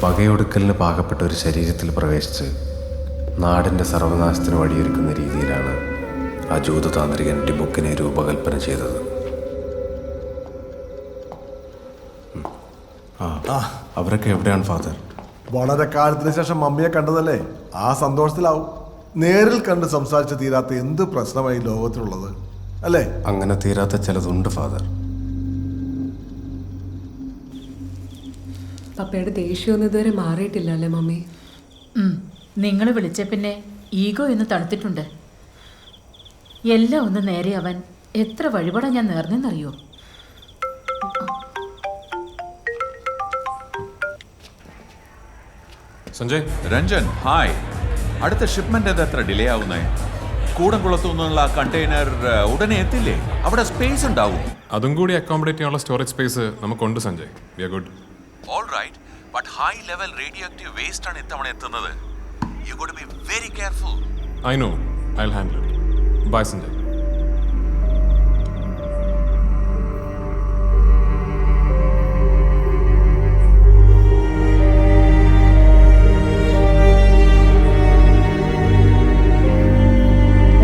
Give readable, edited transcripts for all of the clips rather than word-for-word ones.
പകയൊടുക്കലിന് പാകപ്പെട്ട ഒരു ശരീരത്തിൽ പ്രവേശിച്ച് നാടിൻ്റെ സർവനാശത്തിന് വഴിയൊരുക്കുന്ന രീതിയിലാണ് ആ ജൂതതാന്ത്രികൻ ടിബുക്കിനെ രൂപകൽപ്പന ചെയ്തത്. അവരൊക്കെ എവിടെയാണ് ഫാദർ? വളരെ കാലത്തിന് ശേഷം മമ്മിയെ കണ്ടതല്ലേ, ആ സന്തോഷത്തിലാവും. നേരിൽ കണ്ട് സംസാരിച്ച് തീരാത്ത എന്ത് പ്രശ്നമായി ലോകത്തിലുള്ളത് അല്ലേ? അങ്ങനെ തീരാത്ത ചിലതുണ്ട് ഫാദർ. പപ്പയുടെ ദേഷ്യമൊന്നും ഇതുവരെ മാറിയിട്ടില്ല അല്ലേ മമ്മി? നിങ്ങൾ വിളിച്ച പിന്നെ ഈഗോ എന്ന് തണുത്തിട്ടുണ്ട്. എല്ലാം ഒന്ന് നേരെയാവാൻ എത്ര വഴിപാടാ ഞാൻ നേർന്നെന്നറിയോ? സഞ്ജയ്. രഞ്ജൻ, ഹായ്. അടുത്ത ഷിപ്മെന്റ് എത്ര ഡിലേ ആവുന്നേ? കൂടംകുളത്തു നിന്നുള്ള കണ്ടെയ്നർ ഉടനെ എത്തില്ലേ? അവിടെ സ്പേസ് ഉണ്ടാവും. അതും കൂടി അക്കോമഡേറ്റ് ചെയ്യാനുള്ള സ്റ്റോറേജ് സ്പേസ് നമുക്കുണ്ട് Sanjay. We are good. All right, but high level radioactive waste ആണ് ഇത്തവണ എത്തുന്നത്. You got be very careful. I know, I will handle it. Bye Sanjay.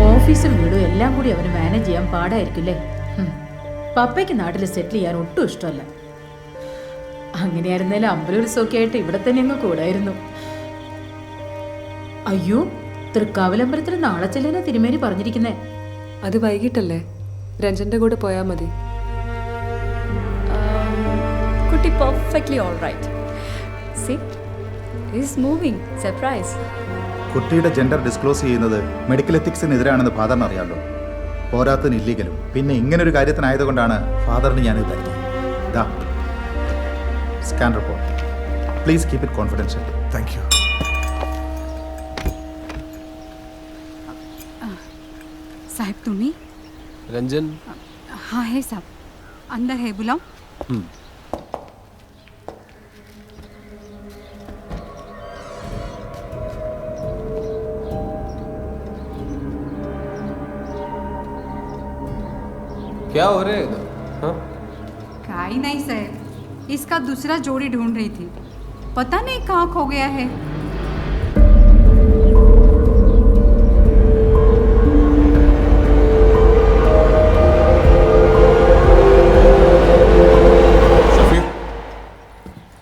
ഓഫീസും വീടും എല്ലാം കൂടി അവന് മാനേജ് ചെയ്യാൻ പാടായിരിക്കില്ലേ? പപ്പയ്ക്ക് നാട്ടിൽ സെറ്റിൽ ചെയ്യാൻ ഒട്ടും ഇഷ്ടമല്ല. അങ്ങനെയായിരുന്നാലും അമ്പലോത്സവമൊക്കെ ആയിട്ട് ഇവിടെ തന്നെ അങ്ങ് കൂടായിരുന്നു. അയ്യോ, തൃക്കാവലമ്പലത്തിൽ നാളെ ചെല്ലാനാ തിരുമേനി പറഞ്ഞിരിക്കുന്നേ. അത് വൈകിട്ടല്ലേ, രഞ്ജന്റെ കൂടെ പോയാൽ മതി. കുട്ടി perfectly all right. See, he's moving. Surprise. കുട്ടിയുടെ ജെൻഡർ ഡിസ്ക്ലോസ് ചെയ്യുന്നത് മെഡിക്കൽ എത്തിക്സിനെതിരാണെന്ന് ഫാദറിന് അറിയാമല്ലോ. പോരാത്തതിന് ഇല്ലീഗലും. പിന്നെ ഇങ്ങനൊരു കാര്യത്തിനായതുകൊണ്ടാണ് ഫാദറിന് ഞാനിത് തരുന്നത്. ഇതാ scan report. Please keep it confidential. Thank you. साहब तुम्ही? रंजन. हाँ है साहब, अंदर है, बुलाओ. क्या हो रहा है इधर? हाँ? काई नहीं साहब, इसका दूसरा जोड़ी ढूंढ रही थी. पता नहीं कहाँ खो गया है.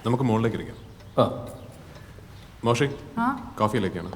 നമുക്ക് മുകളിലേക്ക് ഇരിക്കാം. മോഷി, കോഫിയിലേക്കാണ്.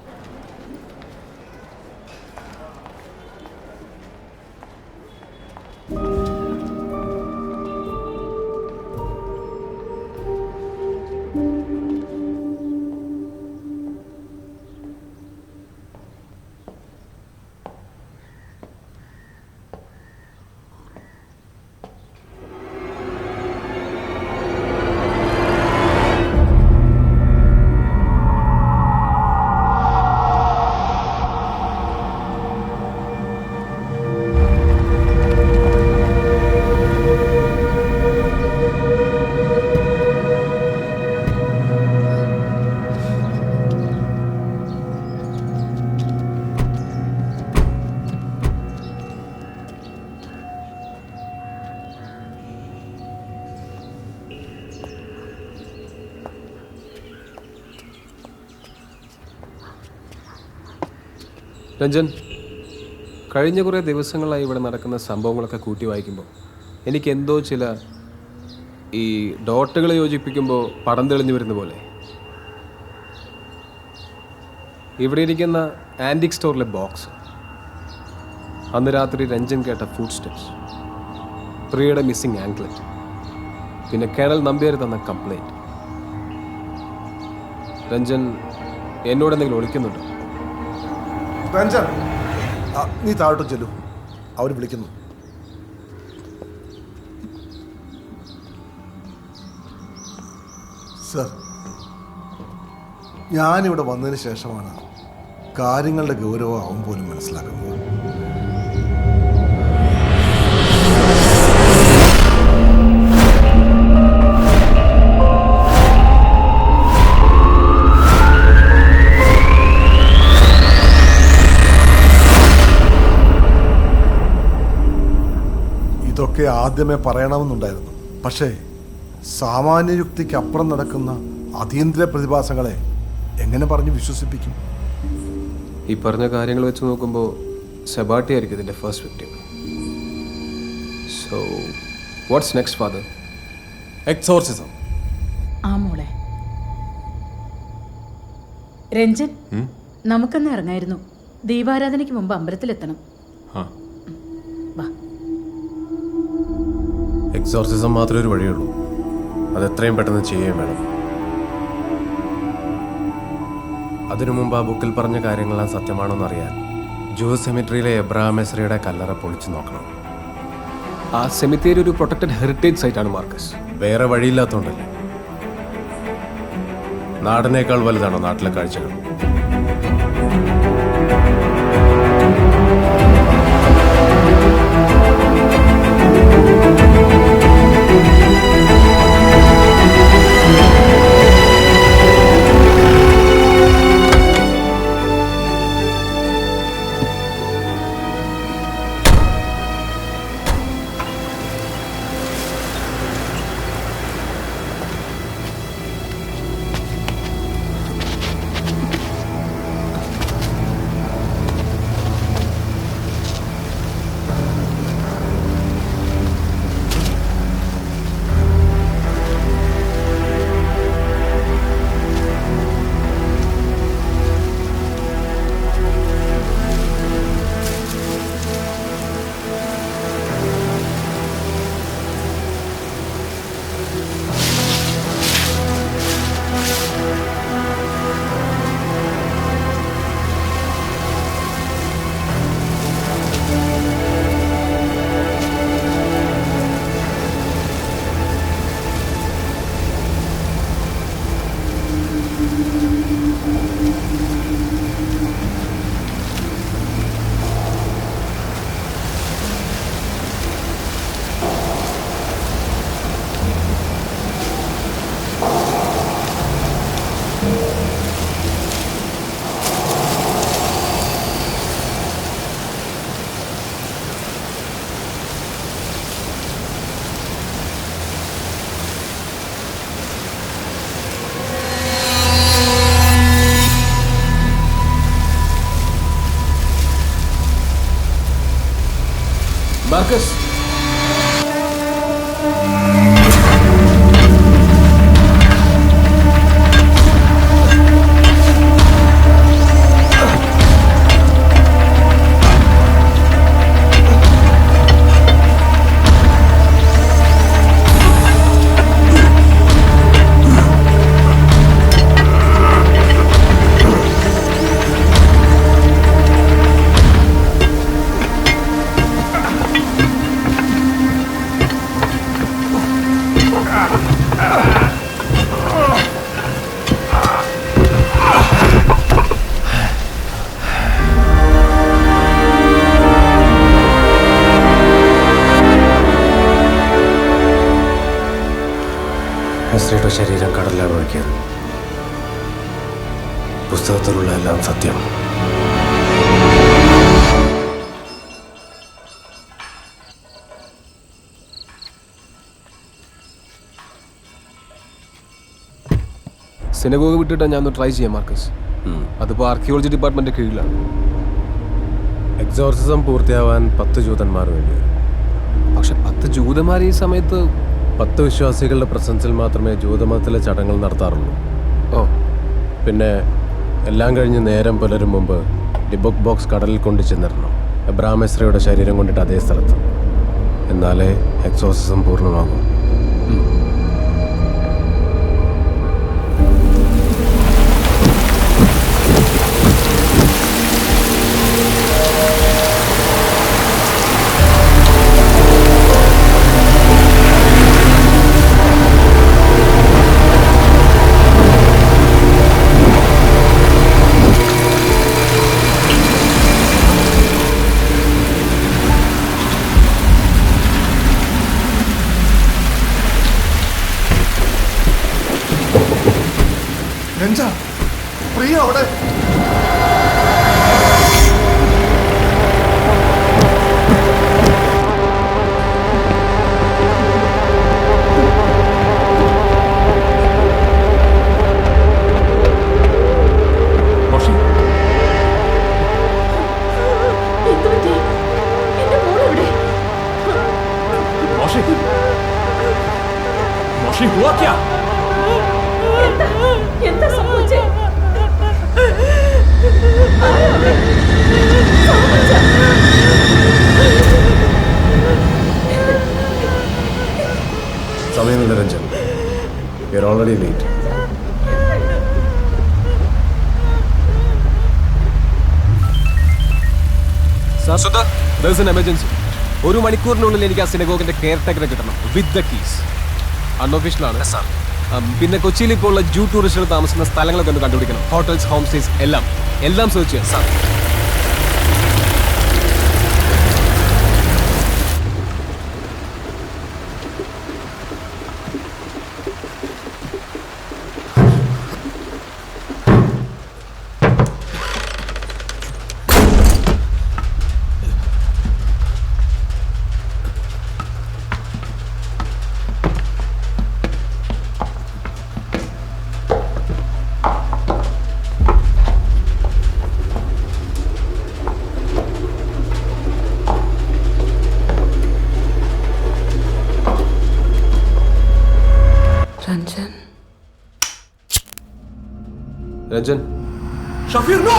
രഞ്ജൻ, കഴിഞ്ഞ കുറേ ദിവസങ്ങളായി ഇവിടെ നടക്കുന്ന സംഭവങ്ങളൊക്കെ കൂട്ടി വായിക്കുമ്പോൾ എനിക്ക് എന്തോ ചില ഈ ഡോട്ടുകൾ യോജിപ്പിക്കുമ്പോൾ പടം തെളിഞ്ഞു വരുന്ന പോലെ. ഇവിടെ ഇരിക്കുന്ന ആൻറ്റിക് സ്റ്റോറിലെ ബോക്സ്, അന്ന് രാത്രി രഞ്ജൻ കേട്ട ഫുഡ് സ്റ്റെപ്സ്, പ്രിയയുടെ മിസ്സിംഗ് ആങ്ക്ലെറ്റ്, പിന്നെ കേണൽ നമ്പ്യാർ തന്ന കംപ്ലൈൻറ്റ്. രഞ്ജൻ എന്നോട് എന്തെങ്കിലും ഒളിക്കുന്നുണ്ടോ? രഞ്ജൻ, നീ താഴോട്ട് ചെല്ലു, അവർ വിളിക്കുന്നു. സർ, ഞാനിവിടെ വന്നതിന് ശേഷമാണ് കാര്യങ്ങളുടെ ഗൗരവം അവൻ പോലും മനസ്സിലാക്കുന്നത്. ഇതൊക്കെ ആദ്യമേ പറയണമെന്നുണ്ടായിരുന്നു. പക്ഷേ സാമാന്യയുക്തിക്ക് അപ്പുറം നടക്കുന്ന അതീന്ദ്ര പ്രതിഭാസങ്ങളെ എങ്ങനെ പറഞ്ഞ് വിശ്വസിപ്പിക്കും? ഈ പറഞ്ഞ കാര്യങ്ങൾ വെച്ച് നോക്കുമ്പോൾ സെബാട്ടി ആയിരിക്കും ഇതിൻ്റെ first victim. So what's next father? Exorcism. ആ മോളെ രഞ്ജൻ, നമുക്കെന്ന് ഇറങ്ങായിരുന്നു. ദീപാരാധനയ്ക്ക് മുമ്പ് അമ്പലത്തിലെത്തണം. ആ വാ. എക്സോർസിസം മാത്രമേ ഒരു വഴിയുള്ളൂ. അത് എത്രയും പെട്ടെന്ന് ചെയ്യുകയും വേണം. അതിനു മുമ്പ് ആ ബുക്കിൽ പറഞ്ഞ കാര്യങ്ങളെല്ലാം സത്യമാണോന്ന് അറിയാൻ ജൂസ് സെമിട്രിയിലെ എബ്രഹാം എസ്രയുടെ കല്ലറ പൊളിച്ചു നോക്കണം. ആ സെമിത്തേരി ഒരു പ്രൊട്ടക്റ്റഡ് ഹെറിറ്റേജ് സൈറ്റാണ് മാർക്കസ്. വേറെ വഴിയില്ലാത്തതുകൊണ്ടല്ലേ. നാടിനേക്കാൾ വലുതാണോ നാട്ടിലെ കാഴ്ചകൾ? മാർക്കസ്, എസ്രയുടെ ശരീരം കടലിലാണ് ഒഴുക്കിയത്. പുസ്തകത്തിലുള്ള എല്ലാം സത്യം. സിനഗോഗ് വിട്ടിട്ട് ഞാൻ ഒന്ന് ട്രൈ ചെയ്യാം മാർക്കസ്. അതിപ്പോൾ ആർക്കിയോളജി ഡിപ്പാർട്ട്മെന്റ് കീഴിലാണ്. എക്സോർസിസം പൂർത്തിയാവാൻ 10 ജൂതന്മാർ വേണ്ടി വരും. പക്ഷെ 10 ജൂതന്മാർ ഈ സമയത്ത് 10 വിശ്വാസികളുടെ പ്രസൻസിൽ മാത്രമേ ജൂതമതത്തിലെ ചടങ്ങുകൾ നടത്താറുള്ളൂ. ഓ, പിന്നെ എല്ലാം കഴിഞ്ഞ് നേരം പുലരും മുമ്പ് ഡിബുക്ക് ബോക്സ് കടലിൽ കൊണ്ടു ചെന്നിടണം. എബ്രഹാം എസ്രയുടെ ശരീരം കൊണ്ടിട്ട് അതേ സ്ഥലത്ത്. എന്നാലേ എക്സോർസിസം പൂർണ്ണമാകും. രഞ്ജ, പ്രിയ അവിടെ. എന്താ സംഭവിച്ചേ? സമയമില്ല Ranjan, you are already late. Emergency. 1 മണിക്കൂറിനുള്ളിൽ എനിക്ക് ആ സിനഗോഗിന്റെ കെയർ ടേക്കറെ കിട്ടണം വിത്ത് ദ കീസ്. അൺഒഫീഷ്യലാണ്. പിന്നെ കൊച്ചിയിൽ ഇപ്പോൾ ഉള്ള ജൂ ടൂറിസ്റ്റുകൾ താമസിക്കുന്ന സ്ഥലങ്ങളൊക്കെ ഒന്ന് കണ്ടുപിടിക്കണം. ഹോട്ടൽസ്, ഹോം സ്റ്റേസ് എല്ലാം സെർച്ച് ചെയ്യാം സാർ. രഞ്ജൻ, രഞ്ജൻ, ഷഫീർ, no!